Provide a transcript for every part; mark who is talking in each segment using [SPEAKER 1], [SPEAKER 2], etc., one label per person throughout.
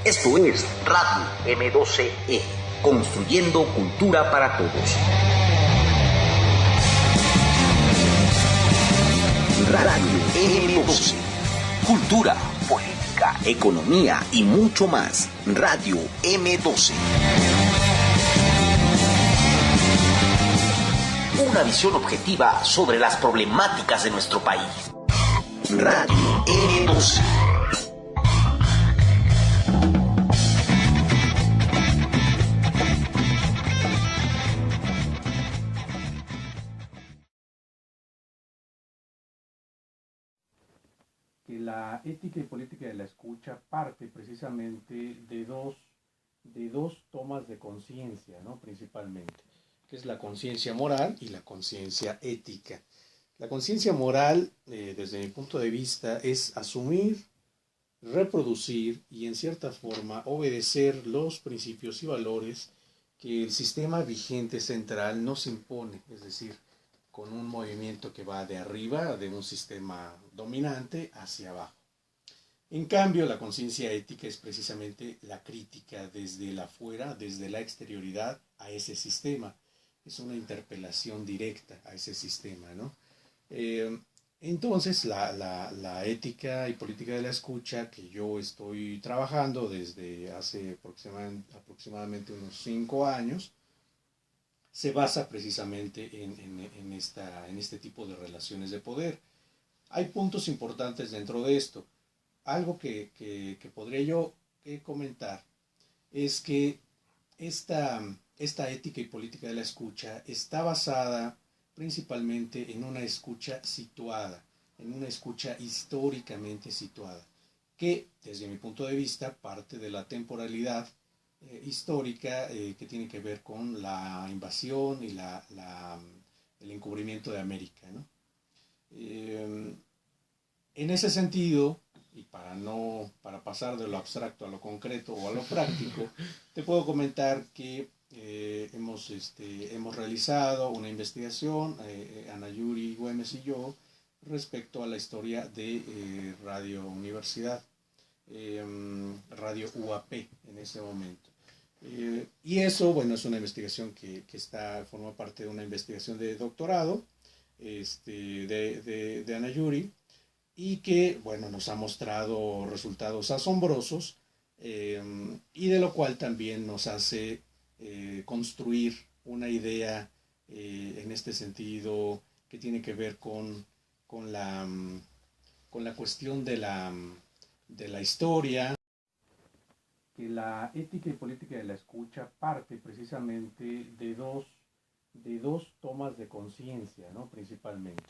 [SPEAKER 1] Esto es Radio M12E, construyendo cultura para todos. Radio M12, cultura, política, economía y mucho más. Radio M12. Una visión objetiva sobre las problemáticas de nuestro país. Radio M12.
[SPEAKER 2] Que la ética y política de la escucha parte precisamente de dos tomas de conciencia, ¿no? Principalmente, que es la conciencia moral y la conciencia ética. La conciencia moral, desde mi punto de vista, es asumir, reproducir y en cierta forma obedecer los principios y valores que el sistema vigente central nos impone, es decir, con un movimiento que va de arriba, de un sistema dominante, hacia abajo. En cambio, la conciencia ética es precisamente la crítica desde el afuera, desde la exterioridad a ese sistema. Es una interpelación directa a ese sistema, ¿no? Entonces, la ética y política de la escucha que yo estoy trabajando desde hace aproximadamente unos 5 años, se basa precisamente en este tipo de relaciones de poder. Hay puntos importantes dentro de esto. Algo que podría yo comentar es que esta ética y política de la escucha está basada principalmente en una escucha situada, en una escucha históricamente situada, que desde mi punto de vista parte de la temporalidad histórica que tiene que ver con la invasión y el encubrimiento de América, ¿no? En ese sentido, y para pasar de lo abstracto a lo concreto o a lo práctico, te puedo comentar que hemos realizado una investigación, Ana Yuri Güemes y yo, respecto a la historia de Radio Universidad, Radio UAP en ese momento. Y eso, bueno, es una investigación que forma parte de una investigación de doctorado de Ana Yuri, y que, bueno, nos ha mostrado resultados asombrosos, y de lo cual también nos hace construir una idea en este sentido que tiene que ver con la cuestión de la historia. Que la ética y política de la escucha parte precisamente de dos tomas de conciencia, ¿no? Principalmente,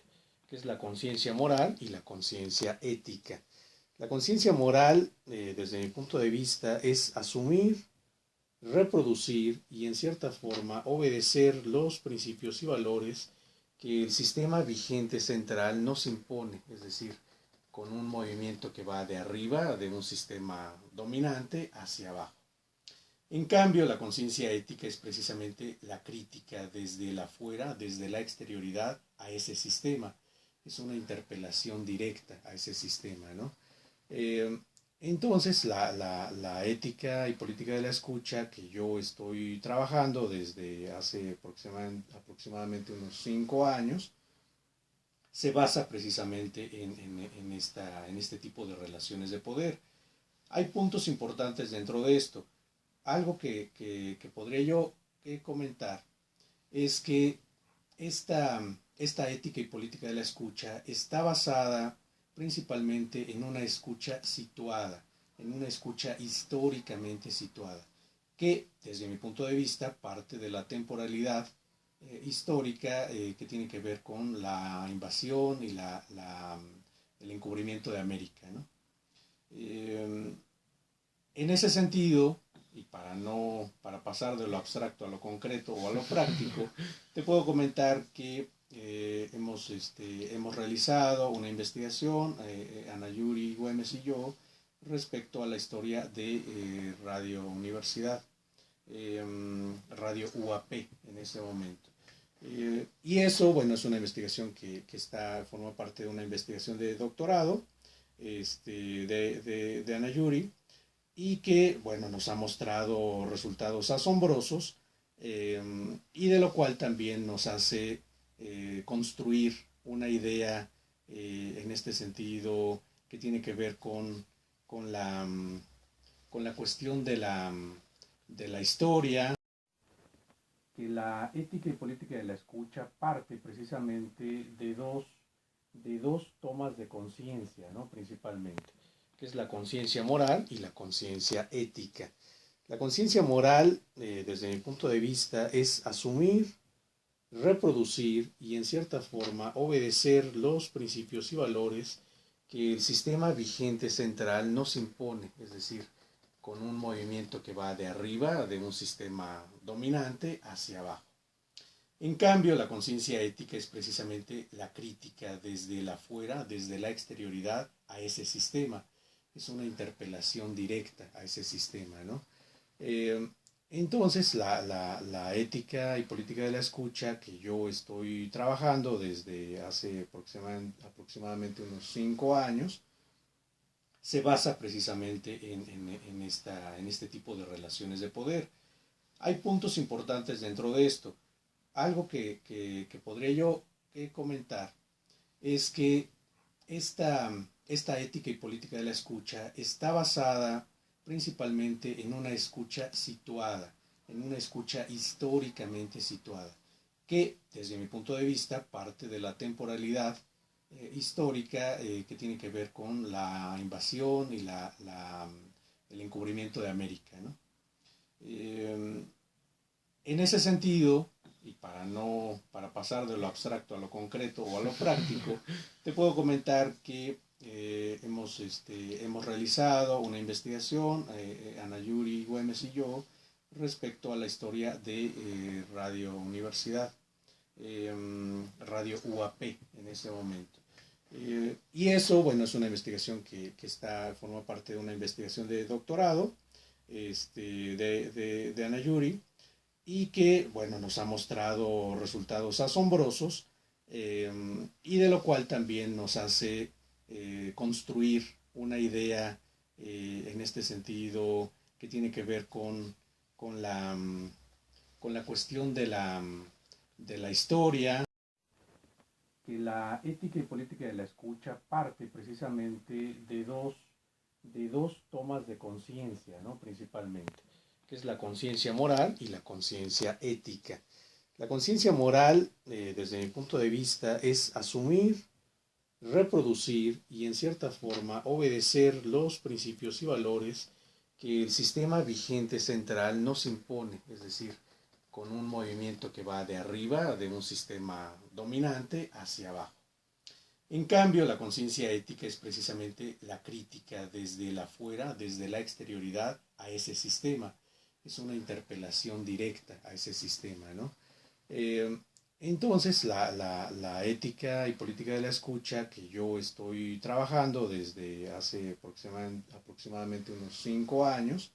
[SPEAKER 2] que es la conciencia moral y la conciencia ética. La conciencia moral, desde mi punto de vista, es asumir, reproducir y en cierta forma obedecer los principios y valores que el sistema vigente central nos impone, es decir, con un movimiento que va de arriba, de un sistema dominante, hacia abajo. En cambio, la conciencia ética es precisamente la crítica desde el afuera, desde la exterioridad a ese sistema. Es una interpelación directa a ese sistema, ¿no? Entonces, la ética y política de la escucha que yo estoy trabajando desde hace aproximadamente unos 5 años, se basa precisamente en este tipo de relaciones de poder. Hay puntos importantes dentro de esto. Algo que podría yo comentar es que esta ética y política de la escucha está basada principalmente en una escucha situada, en una escucha históricamente situada, que desde mi punto de vista parte de la temporalidad histórica que tiene que ver con la invasión y el encubrimiento de América, ¿no? En ese sentido, y para pasar de lo abstracto a lo concreto o a lo práctico, te puedo comentar que hemos realizado una investigación, Ana Yuri Güemes y yo, respecto a la historia de Radio Universidad, Radio UAP en ese momento. Y eso, bueno, es una investigación que forma parte de una investigación de doctorado de Ana Yuri, y que, bueno, nos ha mostrado resultados asombrosos y de lo cual también nos hace construir una idea en este sentido que tiene que ver con la, con la cuestión de la historia, que la ética y política de la escucha parte precisamente de dos tomas de conciencia, ¿no? Principalmente, que es la conciencia moral y la conciencia ética. La conciencia moral, desde mi punto de vista, es asumir, reproducir y en cierta forma obedecer los principios y valores que el sistema vigente central nos impone, es decir, con un movimiento que va de arriba, de un sistema dominante, hacia abajo. En cambio, la conciencia ética es precisamente la crítica desde el afuera, desde la exterioridad a ese sistema. Es una interpelación directa a ese sistema, ¿no? Eh, entonces, la ética y política de la escucha que yo estoy trabajando desde hace aproximadamente unos 5 años, se basa precisamente en este tipo de relaciones de poder. Hay puntos importantes dentro de esto. Algo que podría yo comentar es que esta ética y política de la escucha está basada principalmente en una escucha situada, en una escucha históricamente situada, que desde mi punto de vista parte de la temporalidad histórica que tiene que ver con la invasión y el encubrimiento de América, ¿no? En ese sentido, y para pasar de lo abstracto a lo concreto o a lo práctico, te puedo comentar que hemos realizado una investigación, Ana Yuri Güemes y yo, respecto a la historia de Radio Universidad, Radio UAP en ese momento. Y eso, bueno, es una investigación que forma parte de una investigación de doctorado de Ana Yuri, y que, bueno, nos ha mostrado resultados asombrosos y de lo cual también nos hace construir una idea en este sentido que tiene que ver con la cuestión de la historia, que la ética y política de la escucha parte precisamente de dos tomas de conciencia, ¿no? Principalmente, que es la conciencia moral y la conciencia ética. La conciencia moral, desde mi punto de vista, es asumir, reproducir y en cierta forma obedecer los principios y valores que el sistema vigente central nos impone, es decir, con un movimiento que va de arriba, de un sistema dominante, hacia abajo. En cambio, la conciencia ética es precisamente la crítica desde el afuera, desde la exterioridad a ese sistema. Es una interpelación directa a ese sistema, ¿no? Entonces, la ética y política de la escucha que yo estoy trabajando desde hace aproximadamente unos 5 años,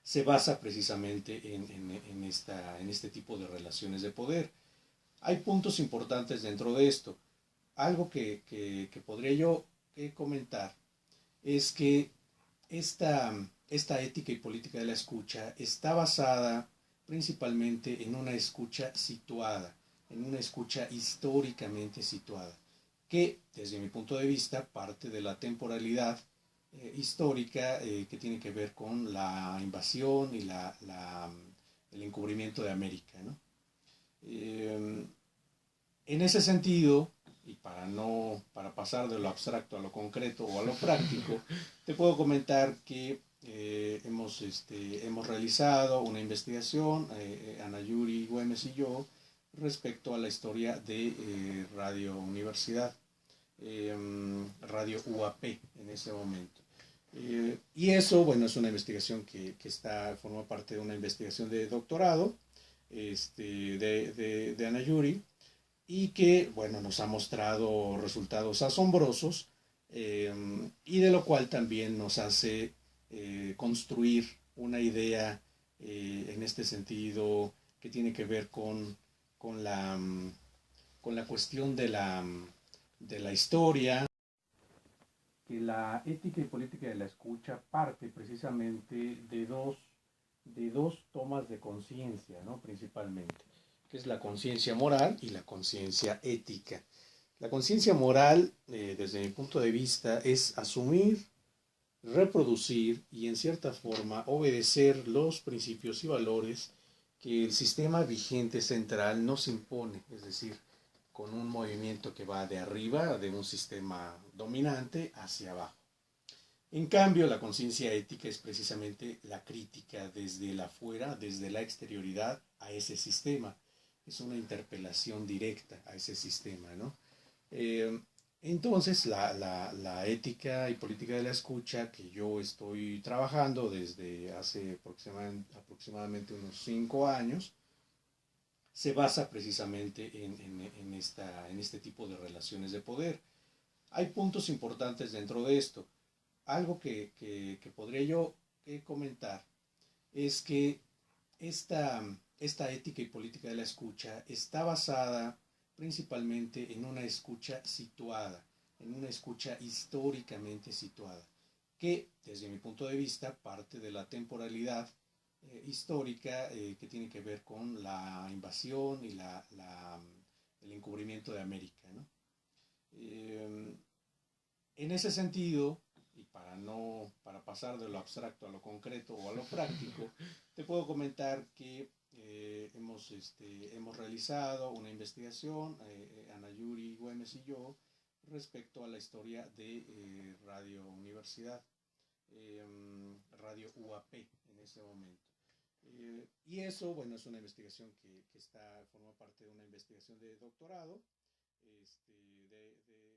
[SPEAKER 2] se basa precisamente en este tipo de relaciones de poder. Hay puntos importantes dentro de esto. Algo que podría yo comentar es que esta ética y política de la escucha está basada principalmente en una escucha situada, en una escucha históricamente situada, que desde mi punto de vista parte de la temporalidad histórica que tiene que ver con la invasión y el encubrimiento de América, ¿no? En ese sentido, y para pasar de lo abstracto a lo concreto o a lo práctico, te puedo comentar que hemos realizado una investigación, Ana Yuri Güemes y yo, respecto a la historia de Radio Universidad, Radio UAP en ese momento. Y eso, bueno, es una investigación que forma parte de una investigación de doctorado de Ana Yuri, y que, bueno, nos ha mostrado resultados asombrosos y de lo cual también nos hace construir una idea en este sentido que tiene que ver con la cuestión de la historia, que la ética y política de la escucha parte precisamente de dos tomas de conciencia, ¿no? Principalmente, que es la conciencia moral y la conciencia ética. La conciencia moral, desde mi punto de vista, es asumir, reproducir y en cierta forma obedecer los principios y valores que el sistema vigente central nos impone, es decir, con un movimiento que va de arriba, de un sistema dominante, hacia abajo. En cambio, la conciencia ética es precisamente la crítica desde el afuera, desde la exterioridad a ese sistema. Es una interpelación directa a ese sistema, ¿no? Eh, entonces, la ética y política de la escucha que yo estoy trabajando desde hace aproximadamente unos 5 años, se basa precisamente en este tipo de relaciones de poder. Hay puntos importantes dentro de esto. Algo que podría yo comentar es que esta ética y política de la escucha está basada principalmente en una escucha situada, en una escucha históricamente situada, que desde mi punto de vista parte de la temporalidad histórica que tiene que ver con la invasión y el encubrimiento de América, ¿no? En ese sentido, y para pasar de lo abstracto a lo concreto o a lo práctico, te puedo comentar que hemos realizado una investigación, Ana Yuri Güemes y yo, respecto a la historia de Radio Universidad, Radio UAP en ese momento. Y eso, bueno, es una investigación que forma parte de una investigación de doctorado, de